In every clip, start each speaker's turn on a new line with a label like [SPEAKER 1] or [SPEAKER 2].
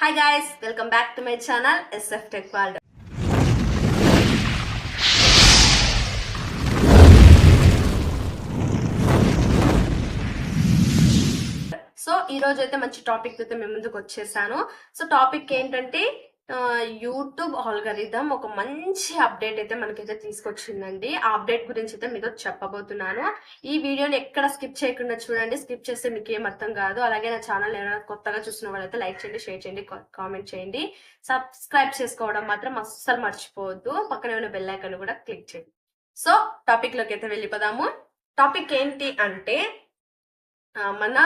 [SPEAKER 1] Hi guys, welcome back to my channel SF Tech World. So ఈ రోజు అయితే మంచి టాపిక్ అయితే మేము ముందుకు వచ్చేసాను. సో టాపిక్ ఏంటంటే యూట్యూబ్ ఆల్గరిథం ఒక మంచి అప్డేట్ అయితే మనకైతే తీసుకొచ్చిందండి. ఆ అప్డేట్ గురించి అయితే మీతో చెప్పబోతున్నాను. ఈ వీడియోని ఎక్కడ స్కిప్ చేయకుండా చూడండి. స్కిప్ చేస్తే మీకు ఏం అర్థం కాదు. అలాగే నా ఛానల్ ఏమైనా కొత్తగా చూసిన వాళ్ళైతే లైక్ చేయండి, షేర్ చేయండి, కామెంట్ చేయండి. సబ్స్క్రైబ్ చేసుకోవడం మాత్రం అస్సలు మర్చిపోవద్దు. పక్కనే ఉన్న బెల్ ఐకాన్ కూడా క్లిక్ చేయండి. సో టాపిక్ లోకి అయితే వెళ్ళిపోదాము. టాపిక్ ఏంటి అంటే మన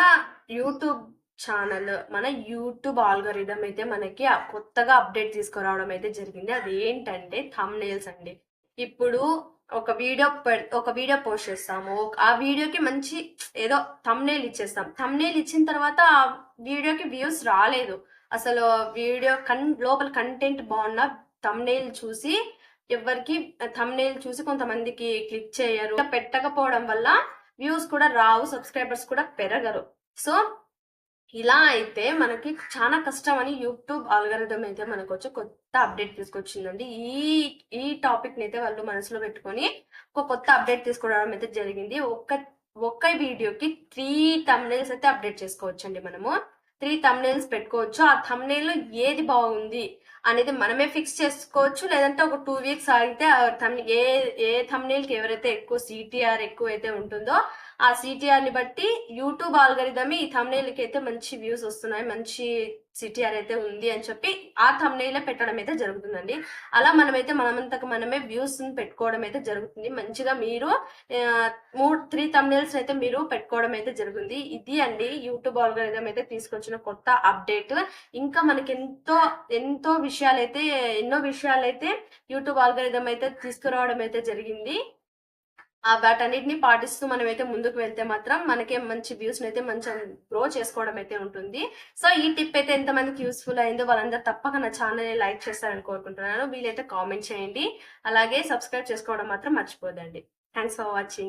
[SPEAKER 1] యూట్యూబ్ ఛానల్, మన యూట్యూబ్ ఆల్గరిథం అయితే మనకి కొత్తగా అప్డేట్ తీసుకురావడం అయితే జరిగింది. అది ఏంటంటే థంబ్నెయిల్స్ అండి. ఇప్పుడు ఒక వీడియో పోస్ట్ చేస్తాము, ఆ వీడియోకి మంచి ఏదో థంబ్నెయిల్ ఇచ్చేస్తాం. థంబ్నెయిల్ ఇచ్చిన తర్వాత ఆ వీడియోకి వ్యూస్ రాలేదు. అసలు వీడియో లోపల కంటెంట్ బాగున్నా థంబ్నెయిల్ చూసి ఎవరికి థంబ్నెయిల్ చూసి కొంతమందికి క్లిక్ చేయరు. పెట్టకపోవడం వల్ల వ్యూస్ కూడా రావు, సబ్స్క్రైబర్స్ కూడా పెరగరు. సో ఇలా అయితే మనకి చాలా కష్టం అని యూట్యూబ్ ఆల్గరిథం అయితే మనకు వచ్చి కొత్త అప్డేట్ తీసుకొచ్చిందండి. ఈ టాపిక్ ని అయితే వాళ్ళు మనసులో పెట్టుకొని ఒక కొత్త అప్డేట్ తీసుకురావడం అయితే జరిగింది. ఒక్క వీడియోకి 3 థంబ్నెయిల్స్ అయితే అప్డేట్ చేసుకోవచ్చు అండి. మనము 3 థంబ్నెయిల్స్ పెట్టుకోవచ్చు. ఆ థంబ్నెయిల్ లో ఏది బాగుంది అనేది మనమే ఫిక్స్ చేసుకోవచ్చు. లేదంటే ఒక 2 వీక్స్ ఆగితే ఏ థంబ్నెయిల్ కి ఎవరైతే ఎక్కువ సిటిఆర్ ఎక్కువ అయితే ఉంటుందో ఆ సిటిఆర్ ని బట్టి యూట్యూబ్ ఆల్గరిథం ఈ థంబ్నెయిల్ కి అయితే మంచి వ్యూస్ వస్తున్నాయి, మంచి సిటిఆర్ అయితే ఉంది అని చెప్పి ఆ థంబ్నెయిల్ పెట్టడం అయితే జరుగుతుందండి. అలా మనమంతకు మనమే వ్యూస్ పెట్టుకోవడం అయితే జరుగుతుంది. మంచిగా మీరు 3 థంబ్నెయిల్స్ అయితే మీరు పెట్టుకోవడం అయితే జరుగుతుంది. ఇది అండి యూట్యూబ్ ఆల్గరిథం అయితే తీసుకొచ్చిన కొత్త అప్డేట్. ఇంకా మనకి ఎన్నో విషయాలైతే యూట్యూబ్ ఆల్గరిథం అయితే తీసుకురావడం అయితే జరిగింది. వాటన్నిటిని పాటిస్తూ మనమైతే ముందుకు వెళ్తే మాత్రం మనకే మంచి వ్యూస్ అయితే మంచి గ్రో చేసుకోవడం అయితే ఉంటుంది. సో ఈ టిప్ అయితే ఎంతమందికి యూస్ఫుల్ అయిందో వాళ్ళందరూ తప్పక నా ఛానల్ లైక్ చేస్తారని కోరుకుంటున్నాను. వీలైతే కామెంట్ చేయండి. అలాగే సబ్స్క్రైబ్ చేసుకోవడం మాత్రం మర్చిపోదండి. Thanks for watching.